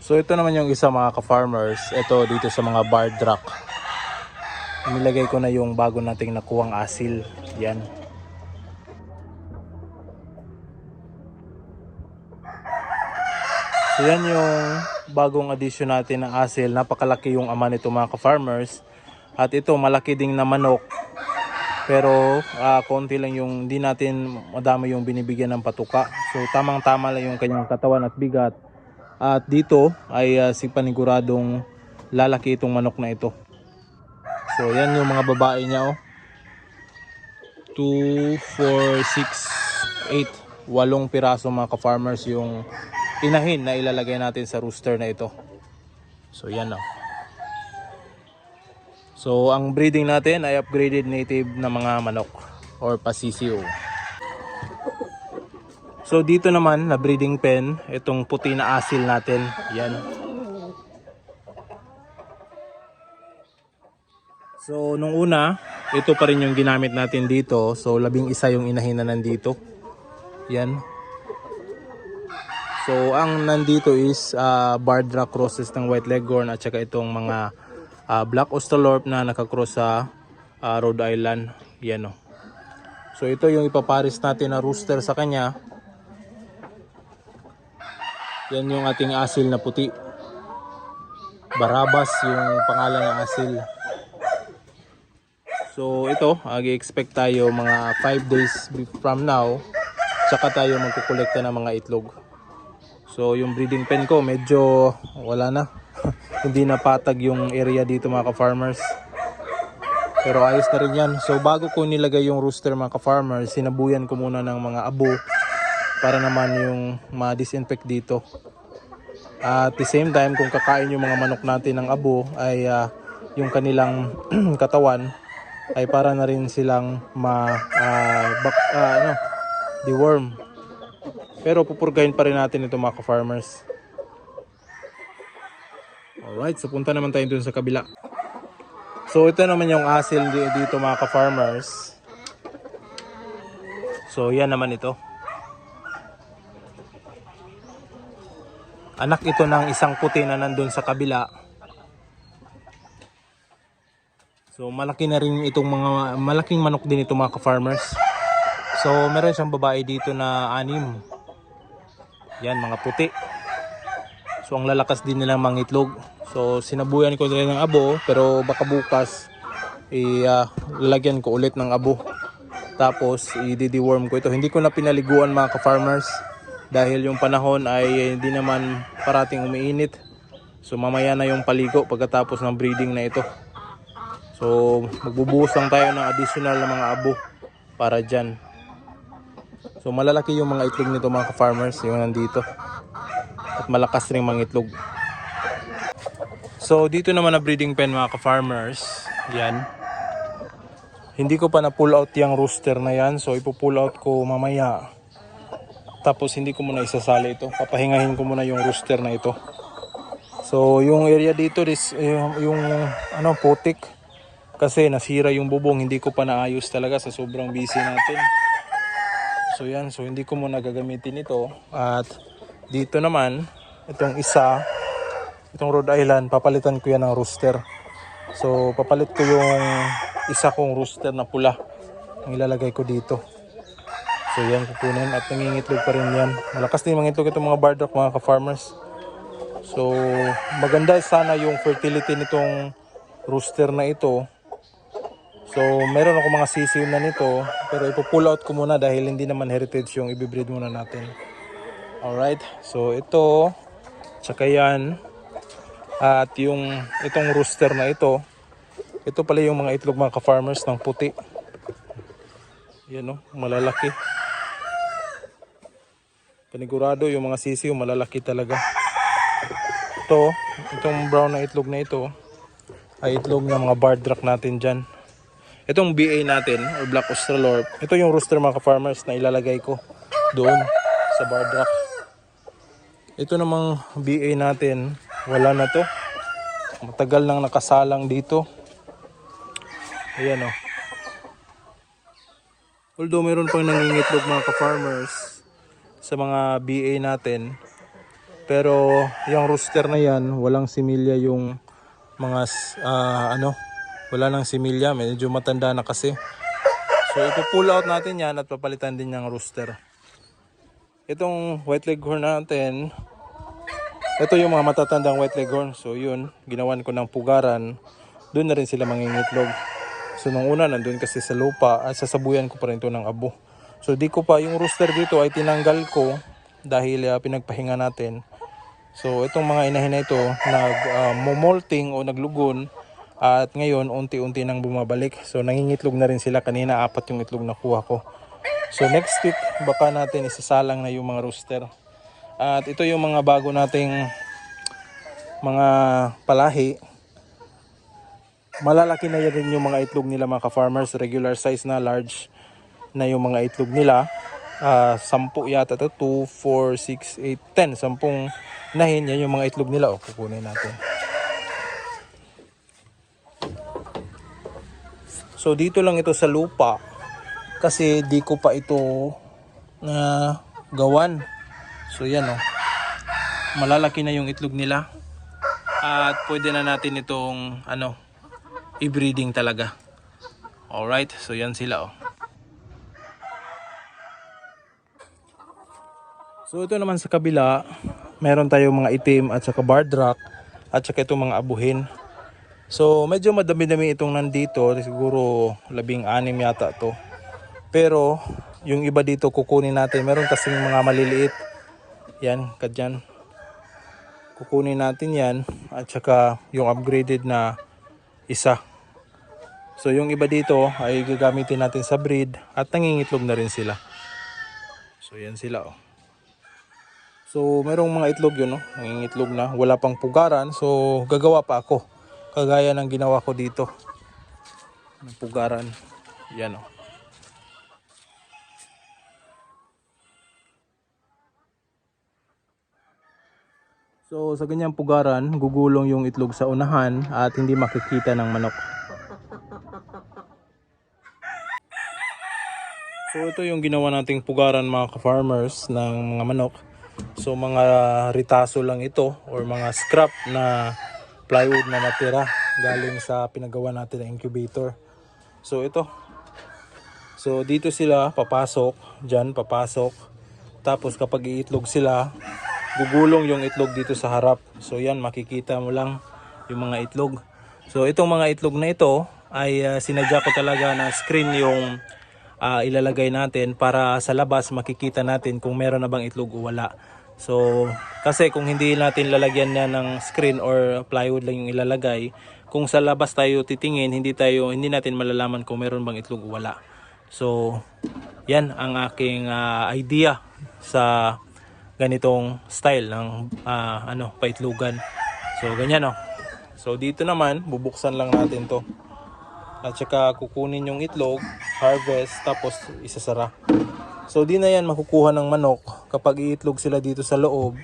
So ito naman yung isa mga ka-farmers. Ito dito sa mga barred rock. Nilagay ko na yung bago nating nakuhang asil. Yan. So yan yung bagong addition natin na asil. Napakalaki yung ama nito mga ka-farmers. At ito malaki ding na manok. Pero konti lang yung hindi natin madami yung binibigyan ng patuka. So tamang tama lang yung kanyang katawan at bigat. At dito ay paniguradong lalaki itong manok na ito. So yan yung mga babae niya oh. 2, 4, 6, 8. 8 piraso mga ka-farmers yung inahin na ilalagay natin sa rooster na ito. So yan oh. So ang breeding natin ay upgraded native na mga manok or pasisiyo. So dito naman na breeding pen, itong puti na asil natin, yan. So nung una, ito pa rin yung ginamit natin dito. So 11 yung inahin na nandito. Yan. So ang nandito is barred rock crosses ng white leghorn at saka itong mga black australorp na nakakross sa Rhode Island. Yan oh. So ito yung ipaparis natin na rooster sa kanya. Yan yung ating asil na puti. Barabas yung pangalan ng asil. So ito, agi-expect tayo mga 5 days from now. Tsaka tayo magkukolekta ng mga itlog. So yung breeding pen ko medyo wala na. Hindi na patag yung area dito mga ka-farmers. Pero ayos na rin yan. So bago ko nilagay yung rooster mga ka-farmers, sinabuyan ko muna ng mga abo. Para naman yung ma-disinfect dito. At the same time, kung kakain yung mga manok natin ng abo, ay yung kanilang katawan ay para na rin silang deworm. Pero pupurgahin pa rin natin ito mga ka-farmers. Alright, so punta naman tayo dun sa kabila. So ito naman yung asil dito mga ka-farmers. So yan naman ito. Anak ito ng isang puti na nandun sa kabila. So malaki na rin itong mga malaking manok din ito mga ka-farmers. So meron siyang babae dito na 6. Yan mga puti. So ang lalakas din nilang mangitlog. So sinabuyan ko rin ng abo pero baka bukas lalagyan ko ulit ng abo. Tapos i-deworm ko ito. Hindi ko na pinaliguan mga ka-farmers. Dahil yung panahon ay hindi naman parating umiinit. So mamaya na yung paligo pagkatapos ng breeding na ito. So magbubuhos lang tayo ng additional na mga abo para dyan. So malalaki yung mga itlog nito mga ka-farmers, yung nandito. At malakas rin mga itlog. So dito naman na breeding pen mga ka-farmers. Yan. Hindi ko pa na pull out yung rooster na yan. So ipo-pull out ko mamaya. Tapos hindi ko muna isasali ito. Papahingahin ko muna yung rooster na ito. So yung area dito is yung putik. Kasi nasira yung bubong. Hindi ko pa naayos talaga sa sobrang busy natin. So yan. So hindi ko muna gagamitin ito. At dito naman, itong isa, itong Rhode Island, papalitan ko yan ng rooster. So papalit ko yung isa kong rooster na pula. Ang ilalagay ko dito. So yan kukunin at nangingitlog pa rin yan. Malakas din mangitlog itong mga barred rock mga ka-farmers. So maganda sana yung fertility nitong rooster na ito. So meron ako mga sisiw na nito. Pero ipo-pull out ko muna dahil hindi naman heritage yung i-breed muna natin. Alright. So ito. Tsaka yan. At itong rooster na ito. Ito pala yung mga itlog mga ka-farmers ng puti. Yan o. Malalaki. Panigurado yung mga sisiw malalaki talaga. Itong brown na itlog na ito ay itlog ng mga barred rock natin dyan. Itong BA natin or Black Australorp, ito yung rooster mga ka-farmers na ilalagay ko doon sa barred rock. Ito namang BA natin, wala na to. Matagal nang nakasalang dito. Ayan o. Although mayroon pang nangingitlog mga ka-farmers sa mga BA natin, Pero yung rooster na yan, walang similya yung mga wala nang similya, medyo matanda na kasi. So ipo-pull out natin yan at papalitan din yung rooster. Itong white leghorn natin, ito yung mga matatandang white leghorn. So yun, ginawan ko ng pugaran. Doon na rin sila mangingitlog. So nung una nandun kasi sa lupa, sasabuyan ko pa rin ito ng abo. So di ko pa, yung rooster dito ay tinanggal ko dahil pinagpahinga natin. So itong mga inahin na ito nag-molting o naglugon at ngayon unti-unti nang bumabalik. So nangingitlog na rin sila, kanina 4 yung itlog na kuha ko. So next week baka natin isasalang na yung mga rooster. At ito yung mga bago nating mga palahi. Malalaki na rin yung mga itlog nila mga ka-farmers, regular size na, large na yung mga itlog nila. 10 yata ito, 2, 4, 6, 8, 10, 10 nahin, yan yung mga itlog nila. O, kukunin natin. So dito lang ito sa lupa kasi di ko pa ito gawan. So yan o, malalaki na yung itlog nila at pwede na natin itong i-breeding talaga. Alright, so yan sila o. So ito naman sa kabila, meron tayong mga itim at saka barred rock at saka itong mga abuhin. So medyo madami-dami itong nandito, siguro 16 yata to. Pero yung iba dito kukunin natin, meron kasing mga maliliit. Yan, kadyan. Kukunin natin yan at saka yung upgraded na isa. So yung iba dito ay gagamitin natin sa breed at nangingitlog na rin sila. So yan sila oh. So merong mga itlog yun, nangingitlog na, wala pang pugaran. So gagawa pa ako, kagaya ng ginawa ko dito ng pugaran. Yan oh. So sa ganyang pugaran, gugulong yung itlog sa unahan at hindi makikita ng manok. So ito yung ginawa nating pugaran mga ka-farmers ng mga manok. So mga ritaso lang ito or mga scrap na plywood na natira galing sa pinagawa natin na incubator. So ito. So dito sila papasok, dyan papasok. Tapos kapag iitlog sila, gugulong yung itlog dito sa harap. So yan, makikita mo lang yung mga itlog. So itong mga itlog na ito ay sinadya ko talaga na screen yung ilalagay natin para sa labas makikita natin kung meron na bang itlog o wala. So kasi kung hindi natin lalagyan na ng screen or plywood lang yung ilalagay, kung sa labas tayo titingin, hindi natin malalaman kung meron bang itlog o wala. So yan ang aking idea sa ganitong style ng paitlugan. So ganyan oh. So dito naman bubuksan lang natin to. At saka kukunin yung itlog, harvest, tapos isasara. So di na yan makukuha ng manok kapag iitlog sila dito sa loob.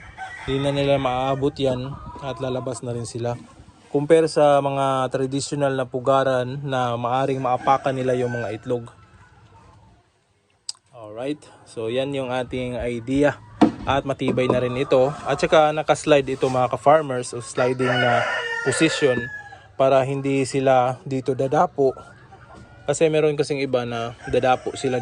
Di na nila maaabot yan at lalabas na rin sila. Compare sa mga traditional na pugaran na maaring maapakan nila yung mga itlog. Alright, so yan yung ating idea. At matibay na rin ito. At saka nakaslide ito mga ka-farmers o sliding na position para hindi sila dito dadapo. Kasi meron kasing iba na dadapo sila